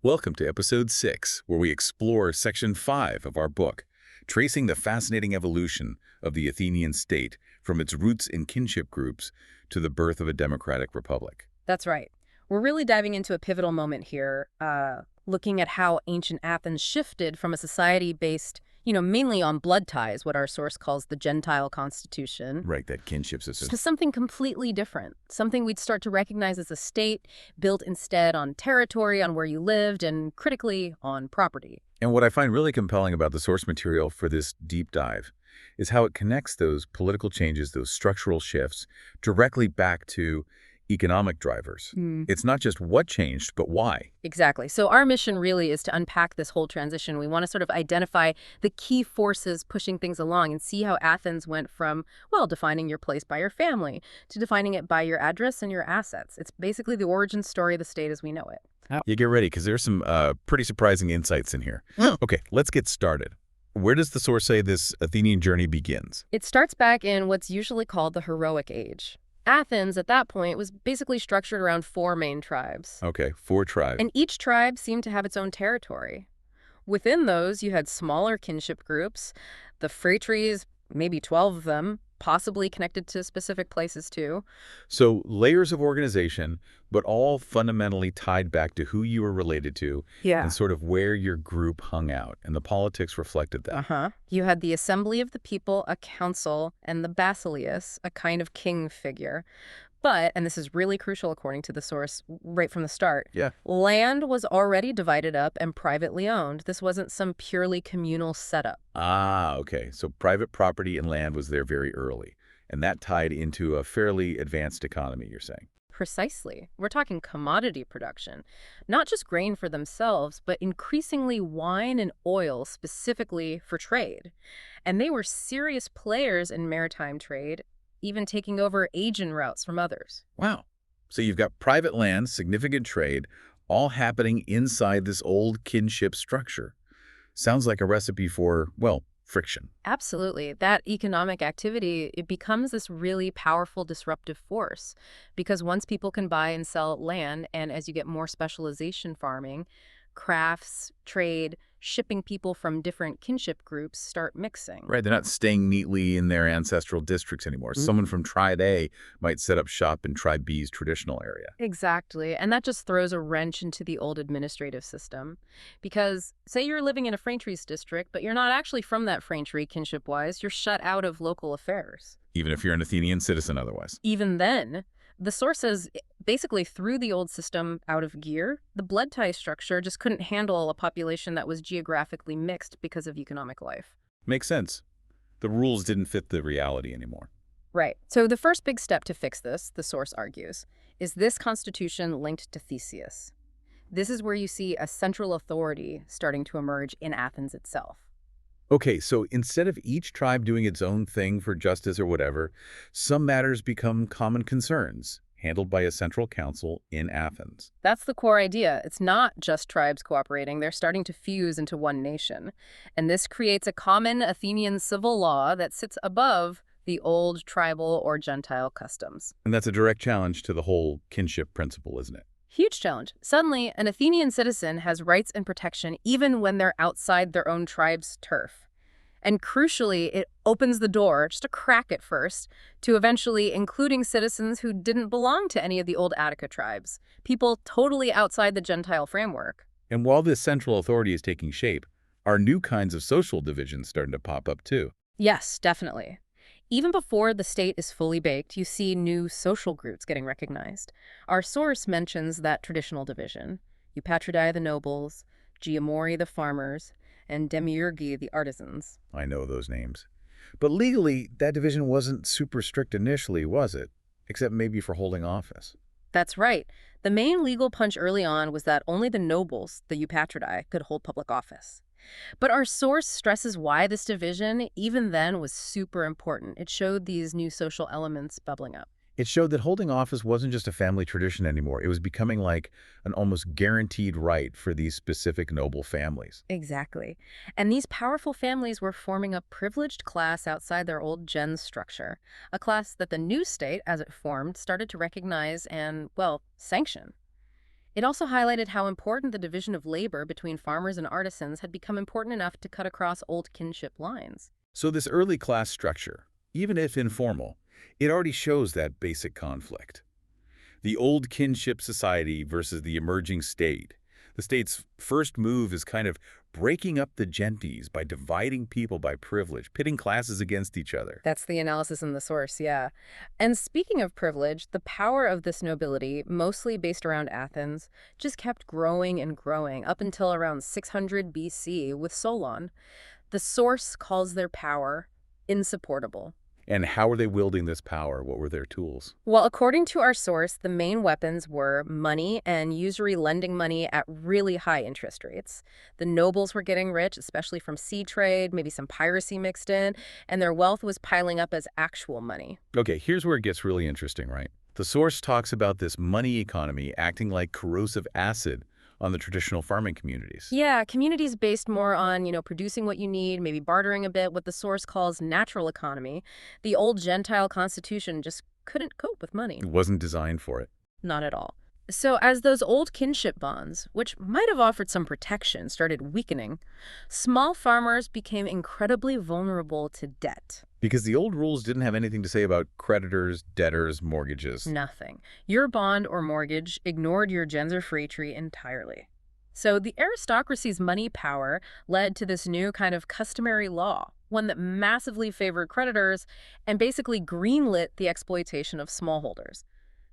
Welcome to episode 6, where we explore section 5 of our book, tracing the fascinating evolution of the Athenian state from its roots in kinship groups to the birth of a democratic republic. That's right. We're really diving into a pivotal moment here, looking at how ancient Athens shifted from a society based, mainly on blood ties, what our source calls the Gentile constitution, Right, that kinship system. to something completely different, something we'd start to recognize as a state built instead on territory, on where you lived, and critically, on property. And what I find really compelling about the source material for this deep dive is how it connects those political changes, those structural shifts, directly back to economic drivers. It's not just what changed, but why. Exactly. So our mission really is to unpack this whole transition. We want to sort of identify the key forces pushing things along and see how Athens went from, well, defining your place by your family to defining it by your address and your assets. It's basically the origin story of the state as we know it. You get ready, because there's some pretty surprising insights in here. Okay, let's get started. Where does the source say this Athenian journey begins? It starts back in what's usually called the heroic age. Athens, at that point, was basically structured around 4 main tribes. Okay, 4 tribes. And each tribe seemed to have its own territory. Within those, you had smaller kinship groups, the phratries, maybe 12 of them, possibly connected to specific places too. So layers of organization, but all fundamentally tied back to who you were related to and sort of where your group hung out. And the politics reflected that. You had the assembly of the people, a council, and the basileus, a kind of king figure. But, and this is really crucial according to the source right from the start, land was already divided up and privately owned. This wasn't some purely communal setup. Ah, okay. So private property and land was there very early. And that tied into a fairly advanced economy, you're saying. Precisely. We're talking commodity production, not just grain for themselves, but increasingly wine and oil specifically for trade. And they were serious players in maritime trade, even taking over Aegean routes from others. Wow. So you've got private land, significant trade, all happening inside this old kinship structure. Sounds like a recipe for, well, friction. Absolutely. That economic activity, it becomes this really powerful disruptive force because once people can buy and sell land, and as you get more specialization farming, crafts, trade, shipping people from different kinship groups start mixing. Right, they're not staying neatly in their ancestral districts anymore. Someone from Tribe A might set up shop in Tribe B's traditional area. Exactly. And that just throws a wrench into the old administrative system. Because say you're living in a phratries district, but you're not actually from that phratry kinship-wise, you're shut out of local affairs. Even if you're an Athenian citizen otherwise. Even then, the source says basically threw the old system out of gear. The blood tie structure just couldn't handle a population that was geographically mixed because of economic life. Makes sense. The rules didn't fit the reality anymore. Right. So the first big step to fix this, the source argues, is this constitution linked to Theseus. This is where you see a central authority starting to emerge in Athens itself. Okay, so instead of each tribe doing its own thing for justice or whatever, some matters become common concerns, handled by a central council in Athens. That's the core idea. It's not just tribes cooperating. They're starting to fuse into one nation. And this creates a common Athenian civil law that sits above the old tribal or Gentile customs. And that's a direct challenge to the whole kinship principle, isn't it? Huge challenge. Suddenly, an Athenian citizen has rights and protection even when they're outside their own tribe's turf. And crucially, it opens the door, just a crack at first, to eventually including citizens who didn't belong to any of the old Attica tribes, people totally outside the Gentile framework. And while this central authority is taking shape, are new kinds of social divisions starting to pop up too? Yes, definitely. Even before the state is fully baked, you see new social groups getting recognized. Our source mentions that traditional division: Eupatridae the nobles, Geomori the farmers, and Demiurgi the artisans. I know those names. But legally, that division wasn't super strict initially, was it? Except maybe for holding office. That's right. The main legal punch early on was that only the nobles, the Eupatridae, could hold public office. But our source stresses why this division, even then, was super important. It showed these new social elements bubbling up. It showed that holding office wasn't just a family tradition anymore. It was becoming like an almost guaranteed right for these specific noble families. Exactly. And these powerful families were forming a privileged class outside their old gens structure, a class that the new state, as it formed, started to recognize and, well, sanction. It also highlighted how important the division of labor between farmers and artisans had become important enough to cut across old kinship lines. So this early class structure, even if informal, it already shows that basic conflict. The old kinship society versus the emerging state. The state's first move is kind of breaking up the gentes by dividing people by privilege, pitting classes against each other. That's the analysis in the source, yeah. And speaking of privilege, the power of this nobility, mostly based around Athens, just kept growing and growing up until around 600 BC with Solon. The source calls their power insupportable. And how were they wielding this power? What were their tools? Well, according to our source, the main weapons were money and usury lending money at really high interest rates. The nobles were getting rich, especially from sea trade, maybe some piracy mixed in, and their wealth was piling up as actual money. Okay, here's where it gets really interesting, right? The source talks about this money economy acting like corrosive acid on the traditional farming communities. Yeah, communities based more on, producing what you need, maybe bartering a bit, what the source calls natural economy. The old Gentile constitution just couldn't cope with money. It wasn't designed for it. Not at all. So as those old kinship bonds, which might have offered some protection, started weakening, small farmers became incredibly vulnerable to debt. Because the old rules didn't have anything to say about creditors, debtors, mortgages. Nothing. Your bond or mortgage ignored your gender-free tree entirely. So the aristocracy's money power led to this new kind of customary law, one that massively favored creditors and basically greenlit the exploitation of smallholders.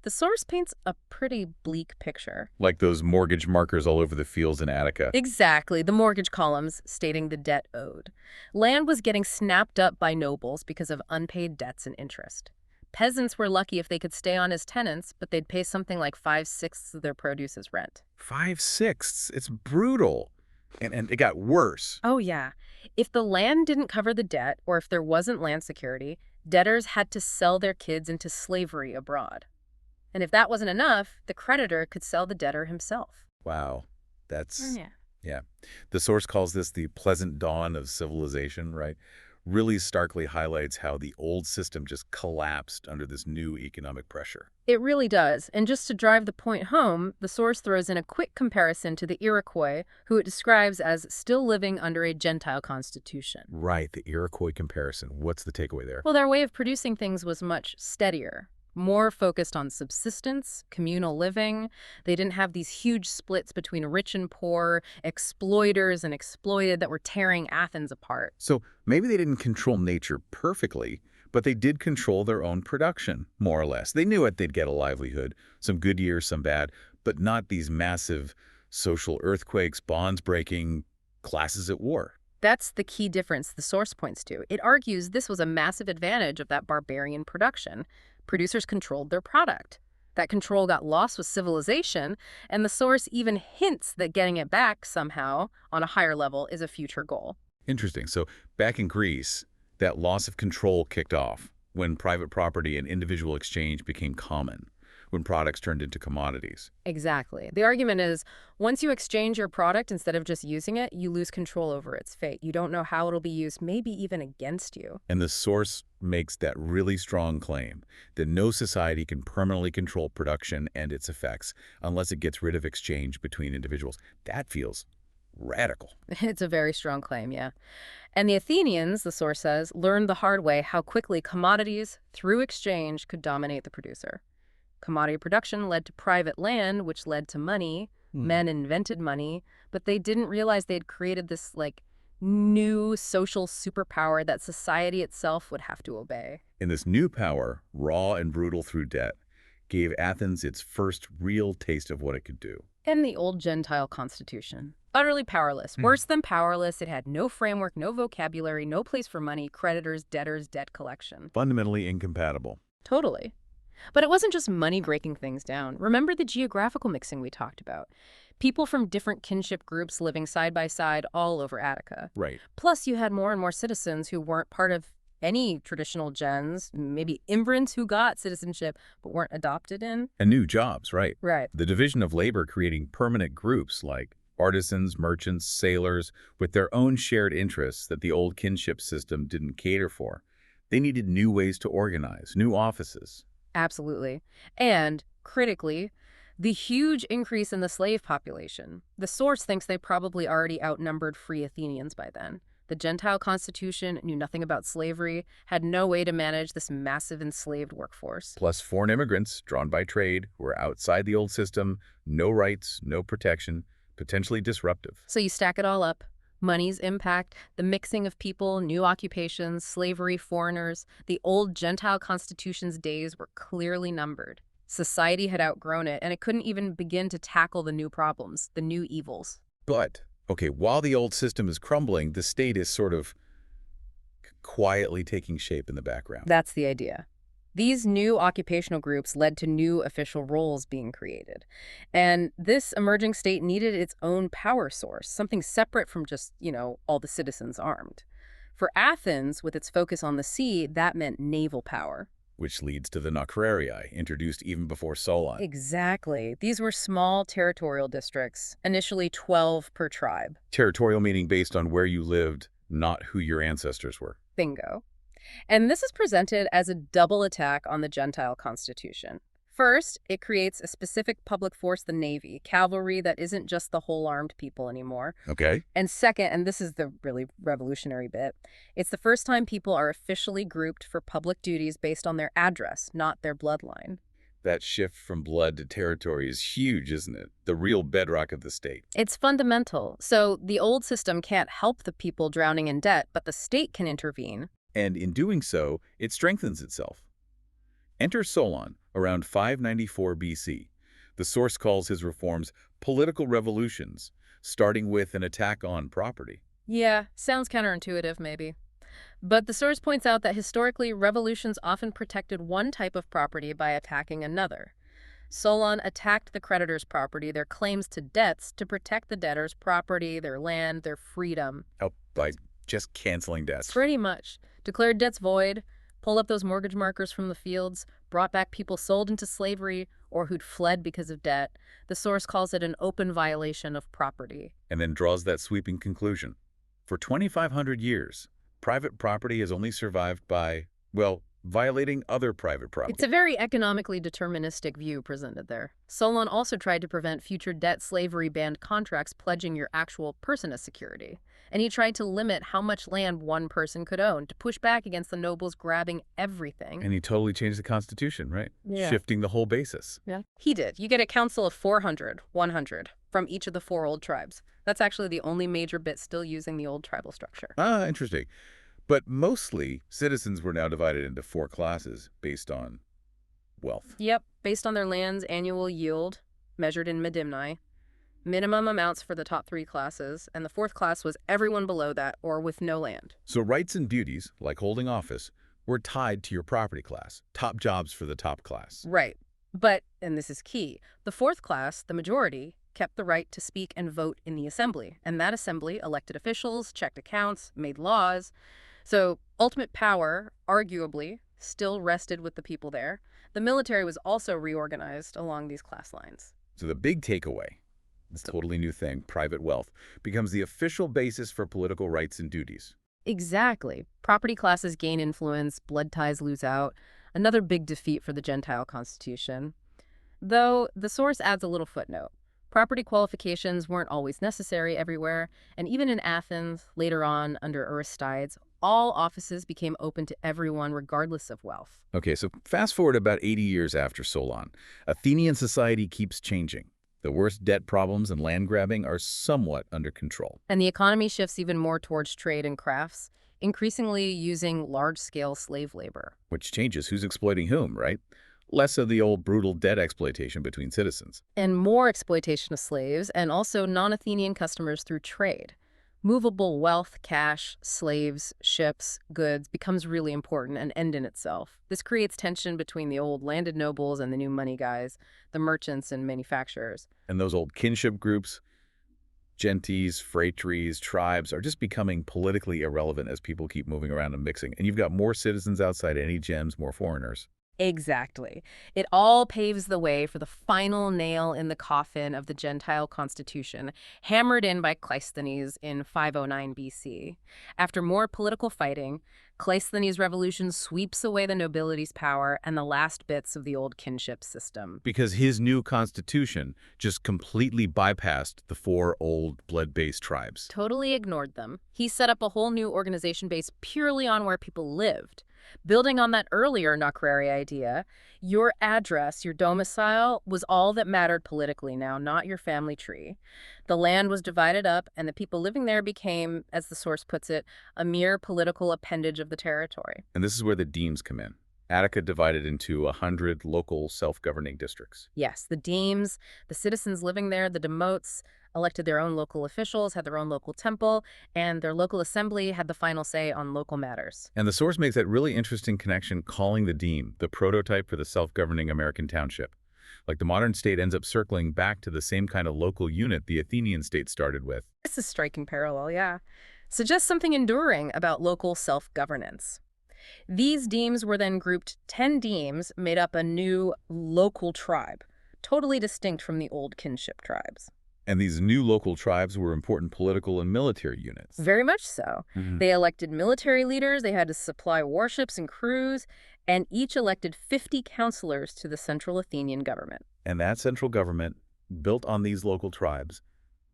The source paints a pretty bleak picture. Like those mortgage markers all over the fields in Attica. Exactly, the mortgage columns stating the debt owed. Land was getting snapped up by nobles because of unpaid debts and interest. Peasants were lucky if they could stay on as tenants, but they'd pay something like 5/6 of their produce as rent. 5/6? It's brutal. And it got worse. Oh, yeah. If the land didn't cover the debt, or if there wasn't land security, debtors had to sell their kids into slavery abroad. And if that wasn't enough, the creditor could sell the debtor himself. Wow. That's... Yeah. Yeah. The source calls this the pleasant dawn of civilization, right? Really starkly highlights how the old system just collapsed under this new economic pressure. It really does. And just to drive the point home, the source throws in a quick comparison to the Iroquois, who it describes as still living under a Gentile constitution. Right, the Iroquois comparison. What's the takeaway there? Well, their way of producing things was much steadier, more focused on subsistence, communal living. They didn't have these huge splits between rich and poor, exploiters and exploited that were tearing Athens apart. So maybe they didn't control nature perfectly, but they did control their own production, more or less. They knew it, they'd get a livelihood, some good years, some bad, but not these massive social earthquakes, bonds breaking, classes at war. That's the key difference the source points to. It argues this was a massive advantage of that barbarian production. Producers controlled their product. That control got lost with civilization, and the source even hints that getting it back somehow, on a higher level, is a future goal. Interesting. So back in Greece, that loss of control kicked off when private property and individual exchange became common, when products turned into commodities. Exactly. The argument is, once you exchange your product instead of just using it, you lose control over its fate. You don't know how it'll be used, maybe even against you. And the source makes that really strong claim that no society can permanently control production and its effects unless it gets rid of exchange between individuals. That feels radical. It's a very strong claim, yeah. And the Athenians, the source says, learned the hard way how quickly commodities, through exchange, could dominate the producer. Commodity production led to private land, which led to money. Men invented money, but they didn't realize they had created this, new social superpower that society itself would have to obey. And this new power, raw and brutal through debt, gave Athens its first real taste of what it could do. And the old Gentile constitution. Utterly powerless. Worse than powerless, it had no framework, no vocabulary, no place for money, creditors, debtors, debt collection. Fundamentally incompatible. Totally. But it wasn't just money breaking things down. Remember the geographical mixing we talked about? People from different kinship groups living side by side all over Attica. Right. Plus, you had more and more citizens who weren't part of any traditional gens, maybe immigrants who got citizenship but weren't adopted in. And new jobs, right. Right. The division of labor creating permanent groups like artisans, merchants, sailors, with their own shared interests that the old kinship system didn't cater for. They needed new ways to organize, new offices. Absolutely. And, critically, The huge increase in the slave population. The source thinks they probably already outnumbered free Athenians by then. The Gentile constitution knew nothing about slavery, had no way to manage this massive enslaved workforce. Plus foreign immigrants, drawn by trade, who were outside the old system, no rights, no protection, potentially disruptive. So you stack it all up. Money's impact, the mixing of people, new occupations, slavery, foreigners. The old Gentile constitution's days were clearly numbered. Society had outgrown it, and it couldn't even begin to tackle the new problems, the new evils. But, okay, while the old system is crumbling, the state is sort of quietly taking shape in the background. That's the idea. These new occupational groups led to new official roles being created. And this emerging state needed its own power source, something separate from just, all the citizens armed. For Athens, with its focus on the sea, that meant naval power. Which leads to the Nokrarii, introduced even before Solon. Exactly. These were small territorial districts, initially 12 per tribe. Territorial meaning based on where you lived, not who your ancestors were. Bingo. And this is presented as a double attack on the Gentile constitution. First, it creates a specific public force, the Navy, cavalry that isn't just the whole armed people anymore. Okay. And second, and this is the really revolutionary bit, it's the first time people are officially grouped for public duties based on their address, not their bloodline. That shift from blood to territory is huge, isn't it? The real bedrock of the state. It's fundamental. So the old system can't help the people drowning in debt, but the state can intervene. And in doing so, it strengthens itself. Enter Solon, around 594 BC. The source calls his reforms political revolutions, starting with an attack on property. Yeah, sounds counterintuitive, maybe. But the source points out that historically, revolutions often protected one type of property by attacking another. Solon attacked the creditor's property, their claims to debts, to protect the debtor's property, their land, their freedom. Oh, by just canceling debts. Pretty much. Declared debts void, pulled up those mortgage markers from the fields, brought back people sold into slavery or who'd fled because of debt. The source calls it an open violation of property. And then draws that sweeping conclusion. For 2,500 years, private property has only survived by, well, violating other private property. It's a very economically deterministic view presented there. Solon also tried to prevent future debt slavery banned contracts pledging your actual person as security. And he tried to limit how much land one person could own, to push back against the nobles grabbing everything. And he totally changed the Constitution, right? Yeah. Shifting the whole basis. Yeah. He did. You get a council of 400, 100, from each of the 4 old tribes. That's actually the only major bit still using the old tribal structure. Ah, interesting. But mostly, citizens were now divided into 4 classes based on wealth. Yep, based on their land's annual yield, measured in medimni. Minimum amounts for the top 3 classes, and the 4th class was everyone below that or with no land. So rights and duties, like holding office, were tied to your property class. Top jobs for the top class. Right. But, and this is key, the 4th class, the majority, kept the right to speak and vote in the assembly. And that assembly elected officials, checked accounts, made laws. So ultimate power, arguably, still rested with the people there. The military was also reorganized along these class lines. So the big takeaway, this totally new thing, private wealth, becomes the official basis for political rights and duties. Exactly. Property classes gain influence, blood ties lose out. Another big defeat for the Gentile constitution. Though the source adds a little footnote. Property qualifications weren't always necessary everywhere, and even in Athens, later on under Aristides, all offices became open to everyone regardless of wealth. Okay, so fast forward about 80 years after Solon. Athenian society keeps changing. The worst debt problems and land grabbing are somewhat under control. And the economy shifts even more towards trade and crafts, increasingly using large-scale slave labor. Which changes who's exploiting whom, right? Less of the old brutal debt exploitation between citizens. And more exploitation of slaves, and also non-Athenian customers through trade. Movable wealth, cash, slaves, ships, goods becomes really important and end in itself. This creates tension between the old landed nobles and the new money guys, the merchants and manufacturers. And those old kinship groups, genties, phratries, tribes, are just becoming politically irrelevant as people keep moving around and mixing. And you've got more citizens outside any gems, more foreigners. Exactly. It all paves the way for the final nail in the coffin of the Gentile constitution, hammered in by Cleisthenes in 509 BC. After more political fighting, Cleisthenes' revolution sweeps away the nobility's power and the last bits of the old kinship system. Because his new constitution just completely bypassed the four old blood-based tribes. Totally ignored them. He set up a whole new organization based purely on where people lived. Building on that earlier Nocrary idea, your address, your domicile, was all that mattered politically now, not your family tree. The land was divided up, and the people living there became, as the source puts it, a mere political appendage of the territory. And this is where the demes come in. Attica divided into 100 local self-governing districts. Yes, the demes, the citizens living there, the demotes, elected their own local officials, had their own local temple, and their local assembly had the final say on local matters. And the source makes that really interesting connection, calling the deme the prototype for the self-governing American township. Like the modern state ends up circling back to the same kind of local unit the Athenian state started with. It's a striking parallel, yeah. Suggests something enduring about local self-governance. These demes were then grouped 10 demes made up a new local tribe, totally distinct from the old kinship tribes. And these new local tribes were important political and military units. Very much so. They elected military leaders, they had to supply warships and crews, and each elected 50 counselors to the central Athenian government. And that central government, built on these local tribes,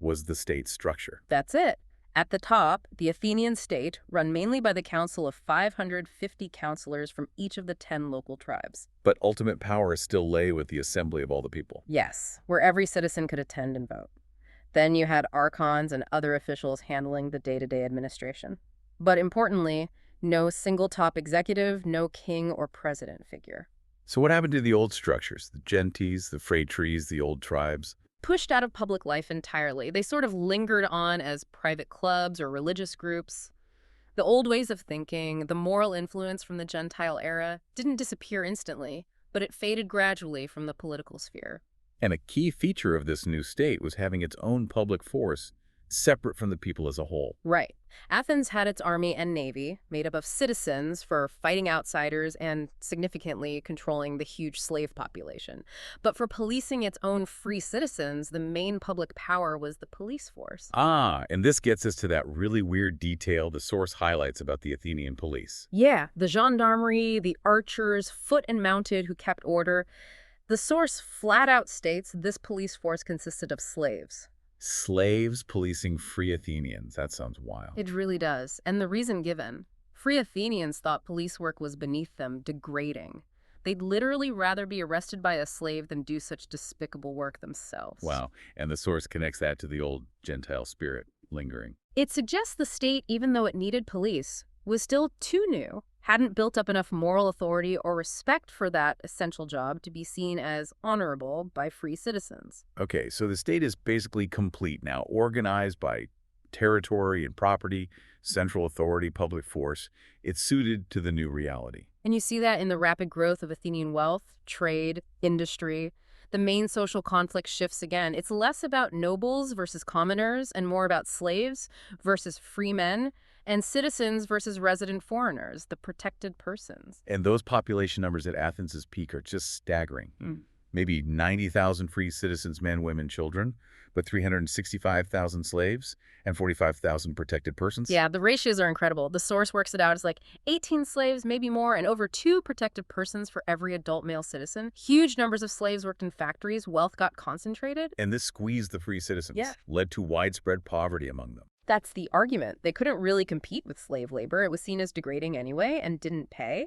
was the state structure. That's it. At the top, the Athenian state, run mainly by the council of 550 counselors from each of the 10 local tribes. But ultimate power still lay with the assembly of all the people. Yes, where every citizen could attend and vote. Then you had archons and other officials handling the day-to-day administration. But importantly, no single top executive, no king or president figure. So what happened to the old structures, the gentes, the phratries, the old tribes? Pushed out of public life entirely. They sort of lingered on as private clubs or religious groups. The old ways of thinking, the moral influence from the Gentile era, didn't disappear instantly, but it faded gradually from the political sphere. And a key feature of this new state was having its own public force, separate from the people as a whole. Right. Athens had its army and navy, made up of citizens for fighting outsiders and significantly controlling the huge slave population. But for policing its own free citizens, the main public power was the police force. And this gets us to that really weird detail the source highlights about the Athenian police. Yeah, the gendarmerie, the archers, foot and mounted who kept order. The source flat out states this police force consisted of slaves. Slaves policing free Athenians. That sounds wild. It really does. And the reason given, free Athenians thought police work was beneath them, degrading. They'd literally rather be arrested by a slave than do such despicable work themselves. Wow. And the source connects that to the old Gentile spirit lingering. It suggests the state, even though it needed police, was still too new, hadn't built up enough moral authority or respect for that essential job to be seen as honorable by free citizens. Okay, so the state is basically complete now, organized by territory and property, central authority, public force. It's suited to the new reality. And you see that in the rapid growth of Athenian wealth, trade, industry. The main social conflict shifts again. It's less about nobles versus commoners and more about slaves versus free men, and citizens versus resident foreigners, the protected persons. And those population numbers at Athens' peak are just staggering. Maybe 90,000 free citizens, men, women, children, but 365,000 slaves and 45,000 protected persons. Yeah, the ratios are incredible. The source works it out as like 18 slaves, maybe more, and over 2 protected persons for every adult male citizen. Huge numbers of slaves worked in factories. Wealth got concentrated. And this squeezed the free citizens, Yeah. led to widespread poverty among them. That's the argument. They couldn't really compete with slave labor. It was seen as degrading anyway and didn't pay.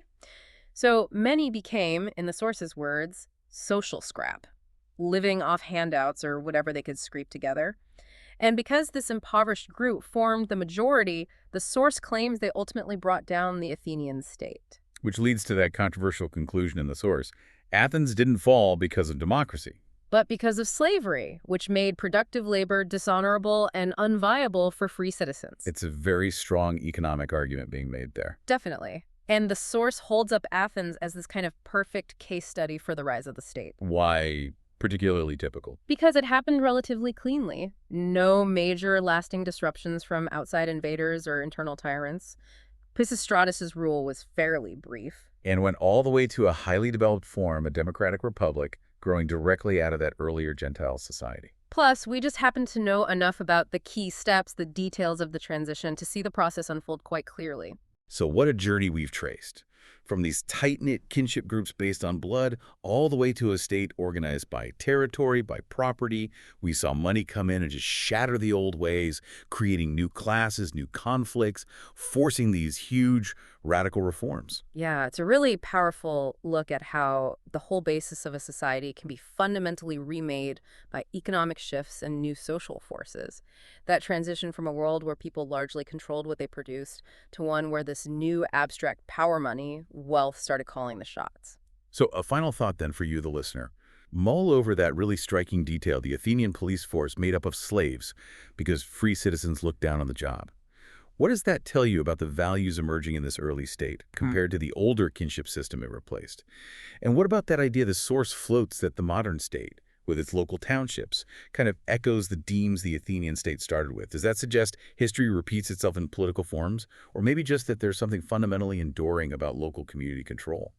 So many became, in the source's words, social scrap, living off handouts or whatever they could scrape together. And because this impoverished group formed the majority, the source claims they ultimately brought down the Athenian state. Which leads to that controversial conclusion in the source. Athens didn't fall because of democracy, but because of slavery, which made productive labor dishonorable and unviable for free citizens. It's a very strong economic argument being made there. Definitely. And the source holds up Athens as this kind of perfect case study for the rise of the state. Why particularly typical? Because it happened relatively cleanly. No major lasting disruptions from outside invaders or internal tyrants. Pisistratus' rule was fairly brief. and went all the way to a highly developed form, a democratic republic, growing directly out of that earlier Gentile society. Plus, we just happen to know enough about the key steps, the details of the transition, to see the process unfold quite clearly. So what a journey we've traced. From these tight-knit kinship groups based on blood, all the way to a state organized by territory, by property. We saw money come in and just shatter the old ways, creating new classes, new conflicts, forcing these huge radical reforms. Yeah, it's a really powerful look at how the whole basis of a society can be fundamentally remade by economic shifts and new social forces. That transition from a world where people largely controlled what they produced to one where this new abstract power money, wealth, started calling the shots. So a final thought then for you, the listener. Mull over that really striking detail, the Athenian police force made up of slaves, because free citizens looked down on the job. What does that tell you about the values emerging in this early state compared to the older kinship system it replaced? And what about that idea the source floats that the modern state, with its local townships, kind of echoes the themes the Athenian state started with? Does that suggest history repeats itself in political forms? Or maybe just that there's something fundamentally enduring about local community control?